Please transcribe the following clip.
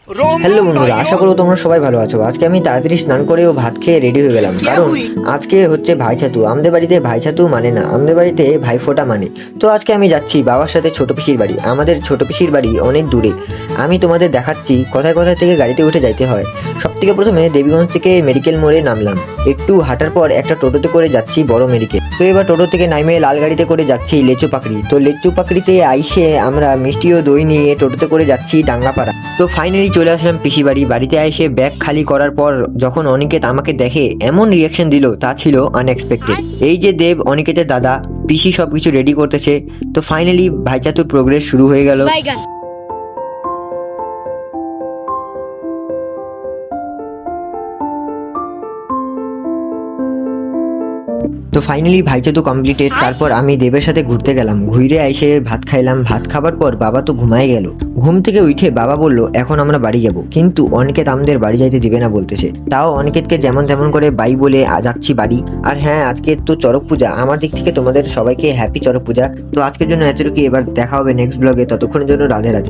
Hello বন্ধুরা, আশা করো তোমরা সবাই ভালো আছো। আজকে আমি তাড়াতাড়ি স্নান করে ও ভাত খেয়ে রেডি হয়ে গেলাম, কারণ আজকে হচ্ছে ভাইছাতু। আমাদের বাড়িতে ভাইছাতু মানে না, আমাদের বাড়িতে ভাইফোঁটা মানে। তো আজকে আমি যাচ্ছি বাবার সাথে ছোট পিসির বাড়ি। আমাদের ছোট পিসির বাড়ি অনেক দূরে। আমি তোমাদের দেখাচ্ছি কোথায় কোথায় থেকে গাড়িতে উঠে যাইতে হয়। সব থেকে প্রথমে দেবীগঞ্জ থেকে মেডিকেল মোড়ে নামলাম। একটু হাঁটার পর একটা টোটোতে করে যাচ্ছি বড় মেডিকেল। তো এবার টোটো থেকে নামে লাল গাড়িতে করে যাচ্ছি লেচু পাকড়ি। তো লেচু পাকড়িতে আইসে আমরা মিষ্টি ও দই নিয়ে টোটোতে করে যাচ্ছি ডাঙ্গাপাড়া। তো ফাইনালি চলে আসলাম পিসি বাড়ি। বাড়িতে এসে ব্যাগ খালি করার পর যখন অনিকেত আমাকে দেখে এমন রিয়াকশন দিল, তা ছিল আনএক্সপেক্টেড। এই যে দেব, অনিকেতের দাদা, পিসি সবকিছু রেডি করতেছে। তো ফাইনালি ভাইচাতুর প্রোগ্রেস শুরু হয়ে গেল। তো ফাইনালি ভাইচাতু কমপ্লিটেড। তারপর আমি দেবের সাথে ঘুরতে গেলাম। ঘুরে এসে ভাত খাইলাম। ভাত খাবার পর বাবা তো ঘুমায় গেল। ঘুম থেকে উঠে বাবা বলল এখন আমরা বাড়ি যাব, কিন্তু অনিকেত আমাদের বাড়ি যাইতে দিবে না বলতেছে। তাও অনিকেতকে যেমন তেমন করে বাই বলে যাচ্ছি বাড়ি। আর হ্যাঁ, আজকে তো চড়ক পূজা। আমার দিক থেকে তোমাদের সবাইকে হ্যাপি চড়ক পূজা। তো আজকের জন্য এতটুকু। এবার দেখা হবে নেক্সট ব্লগে। ততক্ষণের জন্য রাধে রাধে।